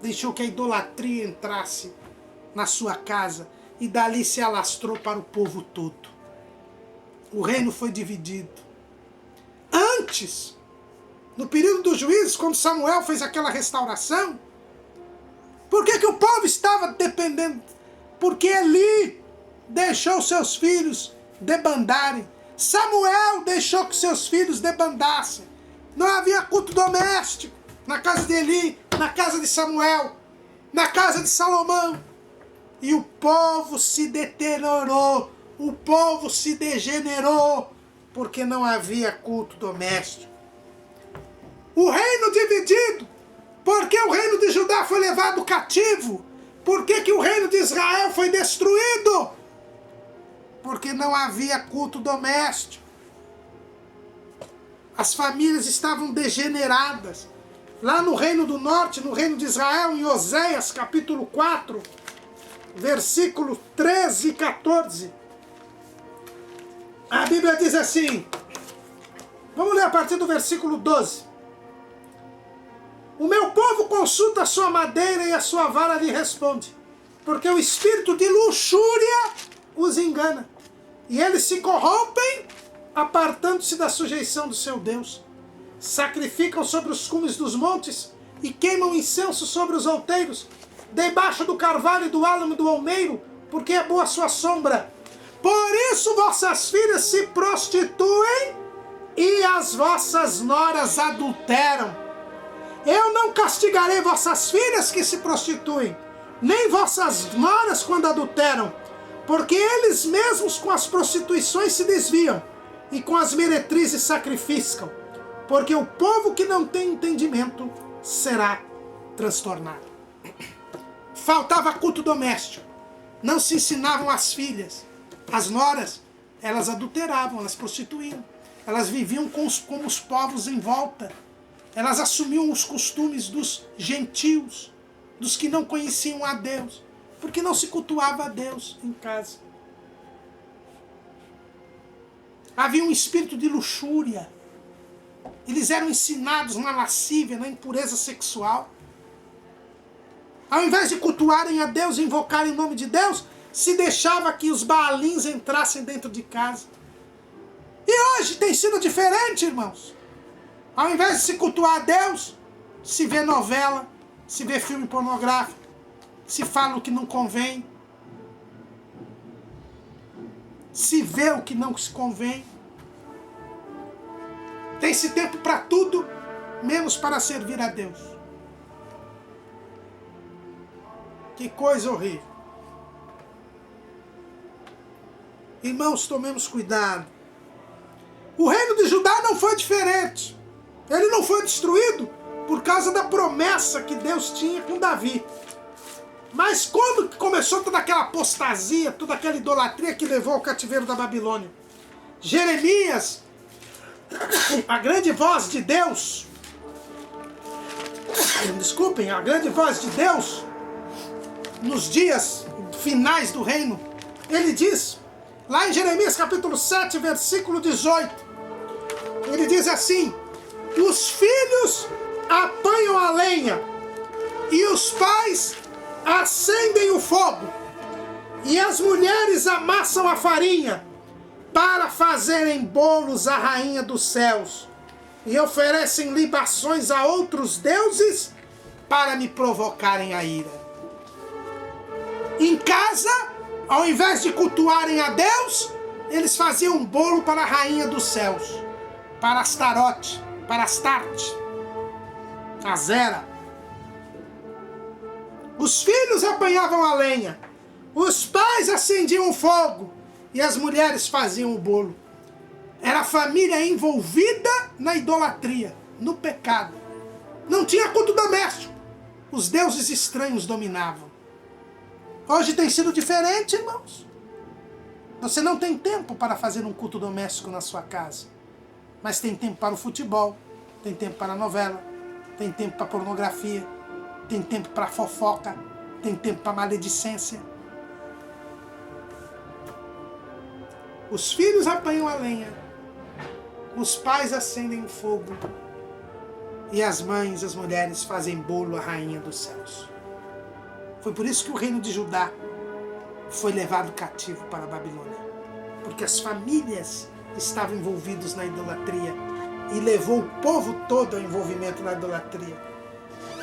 A: deixou que a idolatria entrasse na sua casa e dali se alastrou para o povo todo. O reino foi dividido. Antes, no período dos juízes, quando Samuel fez aquela restauração, por que o povo estava dependendo? Porque Eli deixou seus filhos debandarem. Samuel deixou que seus filhos debandassem. Não havia culto doméstico na casa de Eli, na casa de Samuel, na casa de Salomão. E o povo se deteriorou, o povo se degenerou, porque não havia culto doméstico. O reino dividido, porque o reino de Judá foi levado cativo. Por que o reino de Israel foi destruído? Porque não havia culto doméstico. As famílias estavam degeneradas. Lá no reino do norte, no reino de Israel, em Oséias capítulo 4, versículos 13 e 14. A Bíblia diz assim, vamos ler a partir do versículo 12. O meu povo consulta a sua madeira e a sua vara lhe responde, porque o espírito de luxúria os engana, e eles se corrompem, apartando-se da sujeição do seu Deus. Sacrificam sobre os cumes dos montes e queimam incenso sobre os outeiros, debaixo do carvalho e do álamo do almeiro, porque é boa a sua sombra. Por isso vossas filhas se prostituem e as vossas noras adulteram. Eu não castigarei vossas filhas que se prostituem, nem vossas noras quando adulteram, porque eles mesmos com as prostituições se desviam, e com as meretrizes sacrificam, porque o povo que não tem entendimento será transtornado. Faltava culto doméstico, não se ensinavam as filhas. As noras, elas adulteravam, elas prostituíam, elas viviam como os povos em volta. Elas assumiam os costumes dos gentios, dos que não conheciam a Deus, porque não se cultuava a Deus em casa. Havia um espírito de luxúria. Eles eram ensinados na lascívia, na impureza sexual. Ao invés de cultuarem a Deus e invocarem o nome de Deus, se deixava que os baalins entrassem dentro de casa. E hoje tem sido diferente, irmãos. Ao invés de se cultuar a Deus, se vê novela, se vê filme pornográfico, se fala o que não convém, se vê o que não se convém. Tem-se tempo para tudo, menos para servir a Deus. Que coisa horrível. Irmãos, tomemos cuidado. O reino de Judá não foi diferente. Ele não foi destruído por causa da promessa que Deus tinha com Davi. Mas quando começou toda aquela apostasia, toda aquela idolatria que levou ao cativeiro da Babilônia? Jeremias, a grande voz de Deus, a grande voz de Deus, nos dias finais do reino, ele diz, lá em Jeremias capítulo 7, versículo 18, ele diz assim, os filhos apanham a lenha e os pais acendem o fogo e as mulheres amassam a farinha para fazerem bolos à rainha dos céus e oferecem libações a outros deuses para me provocarem a ira. Em casa, ao invés de cultuarem a Deus, eles faziam um bolo para a rainha dos céus, para Astarote, para Astarte, Azera. Os filhos apanhavam a lenha, os pais acendiam o fogo e as mulheres faziam o bolo. Era a família envolvida na idolatria, no pecado. Não tinha culto doméstico, os deuses estranhos dominavam. Hoje tem sido diferente, irmãos. Você não tem tempo para fazer um culto doméstico na sua casa, mas tem tempo para o futebol, tem tempo para a novela, tem tempo para a pornografia, tem tempo para a fofoca, tem tempo para a maledicência. Os filhos apanham a lenha, os pais acendem o fogo e as mães, as mulheres, fazem bolo à rainha dos céus. Foi por isso que o reino de Judá foi levado cativo para a Babilônia, porque as famílias estavam envolvidas na idolatria e levou o povo todo ao envolvimento na idolatria.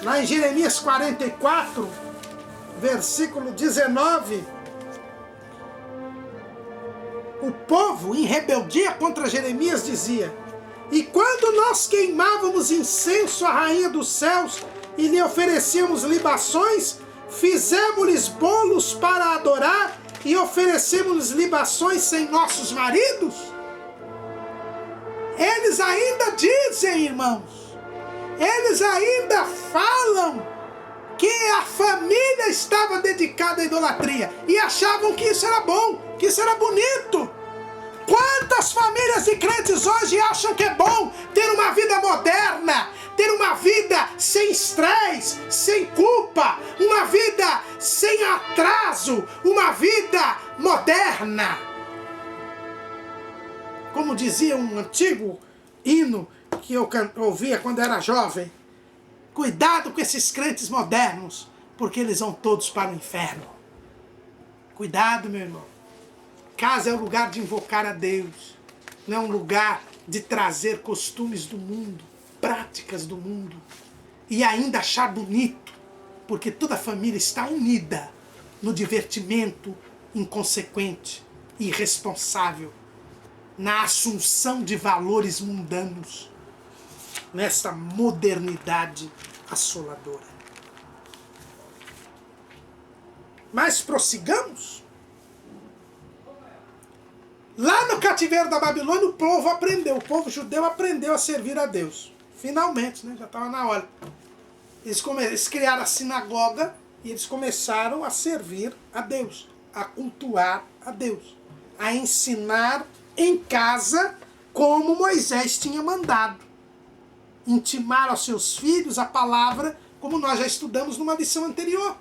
A: Lá em Jeremias 44, versículo 19, o povo, em rebeldia contra Jeremias, dizia: e quando nós queimávamos incenso à rainha dos céus e lhe oferecíamos libações, fizemos-lhes bolos para adorar e oferecemos-lhes libações sem nossos maridos? Eles ainda dizem, irmãos, eles ainda falam que a família estava dedicada à idolatria e achavam que isso era bom, que isso era bonito. Quantas famílias de crentes hoje acham que é bom ter uma vida moderna, ter uma vida sem estresse, sem culpa, uma vida sem atraso, uma vida moderna? Como dizia um antigo hino que eu ouvia quando era jovem: cuidado com esses crentes modernos, porque eles vão todos para o inferno. Cuidado, meu irmão. Casa é o lugar de invocar a Deus, não é um lugar de trazer costumes do mundo, práticas do mundo, e ainda achar bonito, porque toda a família está unida no divertimento inconsequente e irresponsável, na assunção de valores mundanos, nessa modernidade assoladora. Mas prossigamos. Lá no cativeiro da Babilônia, o povo judeu aprendeu a servir a Deus. Finalmente, né? Já estava na hora. Eles criaram a sinagoga e eles começaram a servir a Deus, a cultuar a Deus, a ensinar em casa como Moisés tinha mandado. Intimar aos seus filhos a palavra, como nós já estudamos numa lição anterior.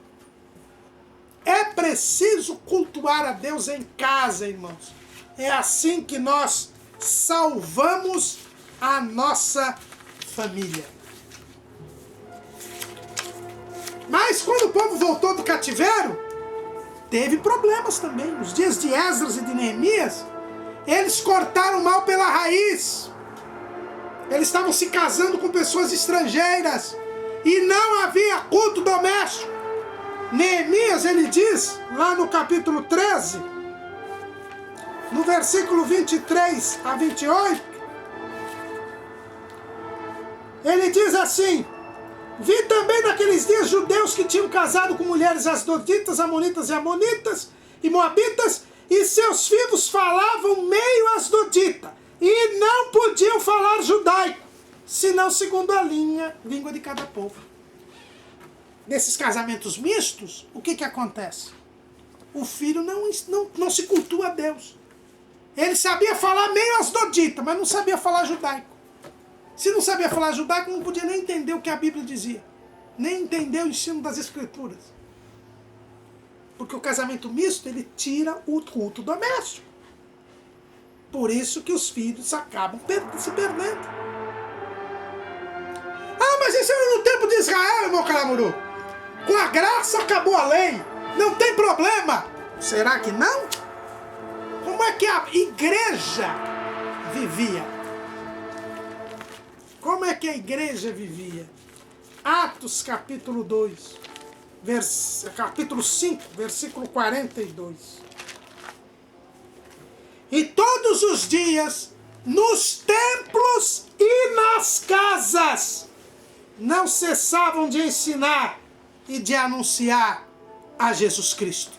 A: É preciso cultuar a Deus em casa, irmãos. É assim que nós salvamos a nossa família. Mas quando o povo voltou do cativeiro, teve problemas também. Nos dias de Esdras e de Neemias, eles cortaram o mal pela raiz. Eles estavam se casando com pessoas estrangeiras e não havia culto doméstico. Neemias, ele diz, lá no capítulo 13, no versículo 23 a 28, ele diz assim: vi também naqueles dias judeus que tinham casado com mulheres asdoditas, amonitas e amonitas e moabitas, e seus filhos falavam meio asdodita, e não podiam falar judaico, senão segundo a língua de cada povo. Nesses casamentos mistos, o que acontece? O filho não se cultua a Deus. Ele sabia falar meio asdodita, mas não sabia falar judaico. Se não sabia falar judaico, não podia nem entender o que a Bíblia dizia. Nem entender o ensino das Escrituras. Porque o casamento misto, ele tira o culto doméstico. Por isso que os filhos acabam se perdendo. Ah, mas isso era no tempo de Israel, irmão Caramuru. Com a graça acabou a lei. Não tem problema. Será que não? Como é que a igreja vivia? Como é que a igreja vivia? Atos capítulo 2, capítulo 5, versículo 42. E todos os dias, nos templos e nas casas, não cessavam de ensinar e de anunciar a Jesus Cristo.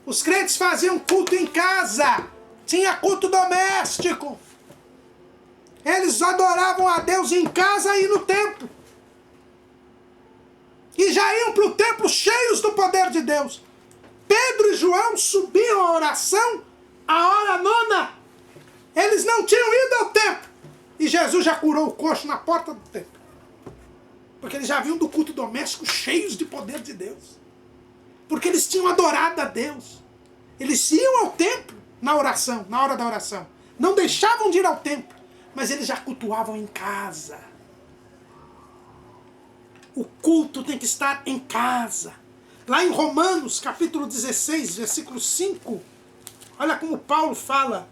A: Os crentes faziam culto em casa, tinha culto doméstico. Eles adoravam a Deus em casa e no templo. E já iam para o templo cheios do poder de Deus. Pedro e João subiam à oração à hora nona. Eles não tinham ido ao templo. E Jesus já curou o coxo na porta do templo. Porque eles já vinham do culto doméstico cheios de poder de Deus. Porque eles tinham adorado a Deus. Eles iam ao templo na oração, na hora da oração. Não deixavam de ir ao templo, mas eles já cultuavam em casa. O culto tem que estar em casa. Lá em Romanos, capítulo 16, versículo 5, olha como Paulo fala.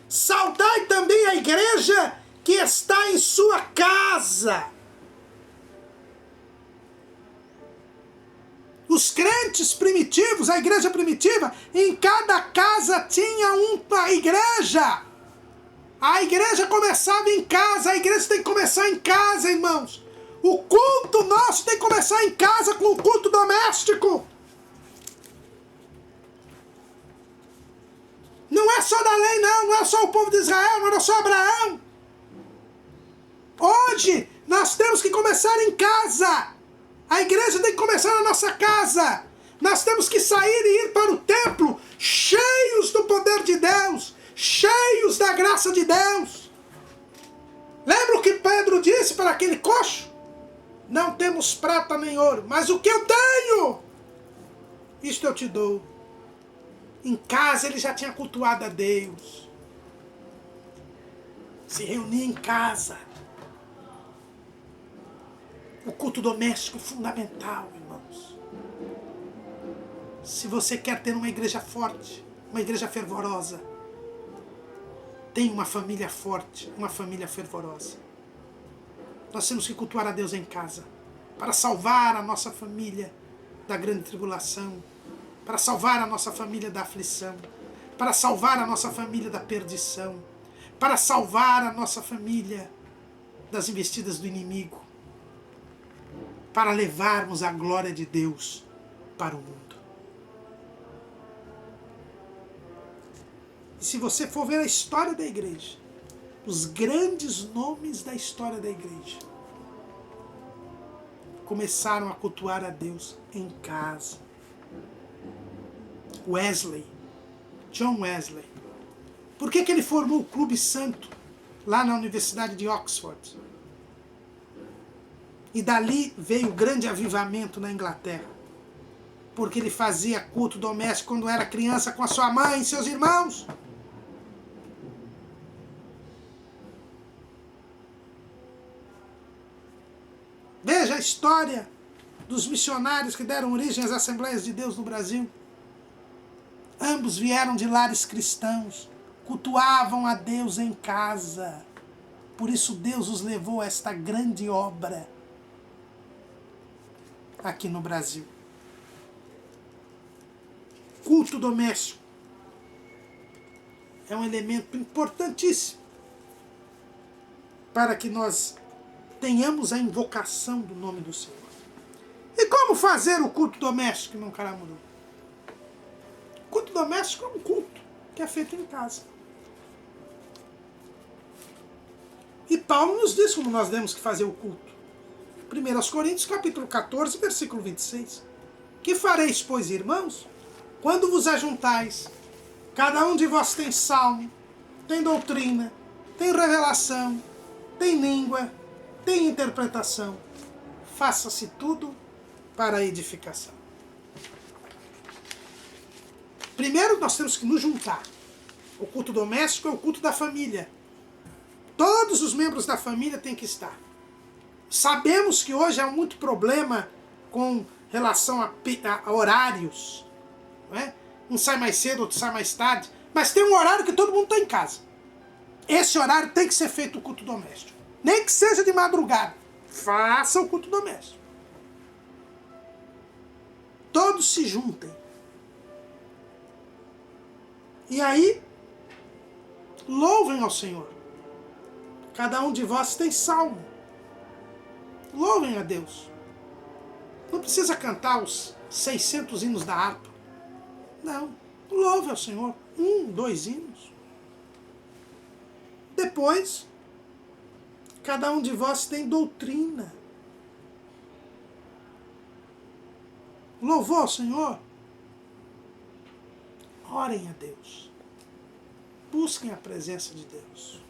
A: Saudai também a igreja que está em sua casa. Os crentes primitivos, a igreja primitiva, em cada casa tinha uma igreja. A igreja começava em casa, a igreja tem que começar em casa, irmãos. O culto nosso tem que começar em casa com o culto doméstico. Não é só da lei, não é só o povo de Israel, não era só Abraão. Hoje, nós temos que começar em casa. A igreja tem que começar na nossa casa. Nós temos que sair e ir para o templo cheios do poder de Deus, cheios da graça de Deus. Lembra o que Pedro disse para aquele coxo? Não temos prata nem ouro, mas o que eu tenho, isto eu te dou. Em casa ele já tinha cultuado a Deus. Se reunia em casa. O culto doméstico é fundamental, irmãos. Se você quer ter uma igreja forte, uma igreja fervorosa, tenha uma família forte, uma família fervorosa. Nós temos que cultuar a Deus em casa, para salvar a nossa família da grande tribulação, para salvar a nossa família da aflição, para salvar a nossa família da perdição, para salvar a nossa família das investidas do inimigo, para levarmos a glória de Deus para o mundo. E se você for ver a história da igreja, os grandes nomes da história da igreja começaram a cultuar a Deus em casa. Wesley, John Wesley. Por que ele formou o Clube Santo lá na Universidade de Oxford? E dali veio o grande avivamento na Inglaterra. Porque ele fazia culto doméstico quando era criança com a sua mãe e seus irmãos. Veja a história dos missionários que deram origem às Assembleias de Deus no Brasil. Ambos vieram de lares cristãos, cultuavam a Deus em casa. Por isso Deus os levou a esta grande obra aqui no Brasil. Culto doméstico é um elemento importantíssimo para que nós tenhamos a invocação do nome do Senhor. E como fazer o culto doméstico, irmão Caramuru? O culto doméstico é um culto que é feito em casa. E Paulo nos diz como nós temos que fazer o culto. 1 Coríntios capítulo 14, versículo 26. Que fareis, pois, irmãos, quando vos ajuntais? Cada um de vós tem salmo, tem doutrina, tem revelação, tem língua, tem interpretação. Faça-se tudo para a edificação. Primeiro nós temos que nos juntar. O culto doméstico é o culto da família. Todos os membros da família têm que estar. Sabemos que hoje há muito problema com relação a horários. Não é? Um sai mais cedo, outro sai mais tarde. Mas tem um horário que todo mundo está em casa. Esse horário tem que ser feito o culto doméstico. Nem que seja de madrugada. Faça o culto doméstico. Todos se juntem. E aí, louvem ao Senhor. Cada um de vós tem salmo. Louvem a Deus. Não precisa cantar os 600 hinos da harpa. Não. Louve ao Senhor. 1, 2 hinos. Depois, cada um de vós tem doutrina. louvor ao Senhor. Orem a Deus. Busquem a presença de Deus.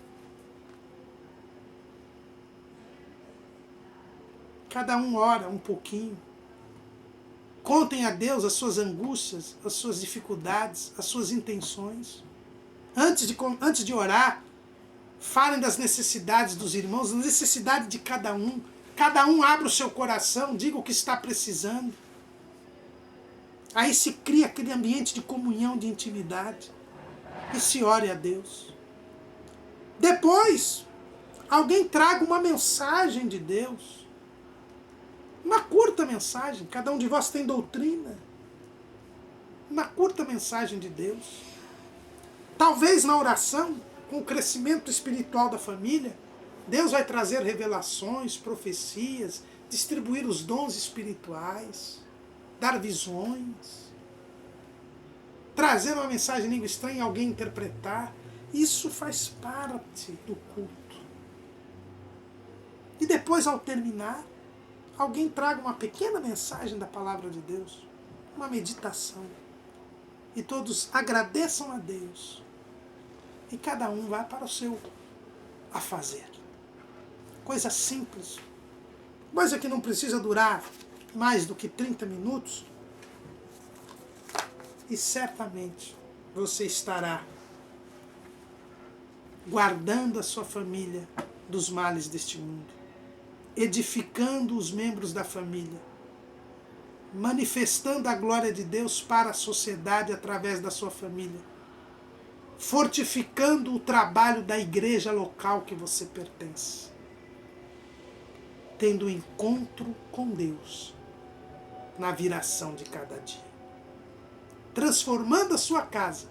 A: Cada um ora um pouquinho. Contem a Deus as suas angústias, as suas dificuldades, as suas intenções. Antes de orar, falem das necessidades dos irmãos, das necessidades de cada um. Cada um abra o seu coração, diga o que está precisando. Aí se cria aquele ambiente de comunhão, de intimidade. E se ore a Deus. Depois, alguém traga uma mensagem de Deus. Uma curta mensagem. Cada um de vós tem doutrina. Uma curta mensagem de Deus. Talvez na oração, com o crescimento espiritual da família, Deus vai trazer revelações, profecias, distribuir os dons espirituais, dar visões, trazer uma mensagem em língua estranha e alguém interpretar. Isso faz parte do culto. E depois, ao terminar, alguém traga uma pequena mensagem da palavra de Deus, uma meditação. E todos agradeçam a Deus. E cada um vai para o seu afazer. Coisa simples. Coisa que não precisa durar mais do que 30 minutos. E certamente você estará guardando a sua família dos males deste mundo, edificando os membros da família, manifestando a glória de Deus para a sociedade através da sua família, fortificando o trabalho da igreja local que você pertence, tendo encontro com Deus na viração de cada dia, transformando a sua casa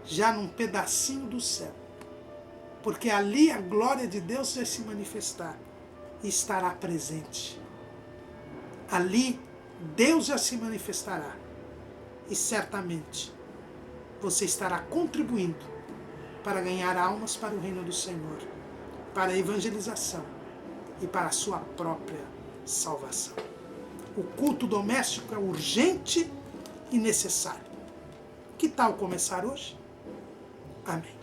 A: já num pedacinho do céu, porque ali a glória de Deus vai se manifestar e estará presente. Ali Deus já se manifestará e certamente você estará contribuindo para ganhar almas para o reino do Senhor, para a evangelização e para a sua própria salvação. O culto doméstico é urgente e necessário. Que tal começar hoje? Amém.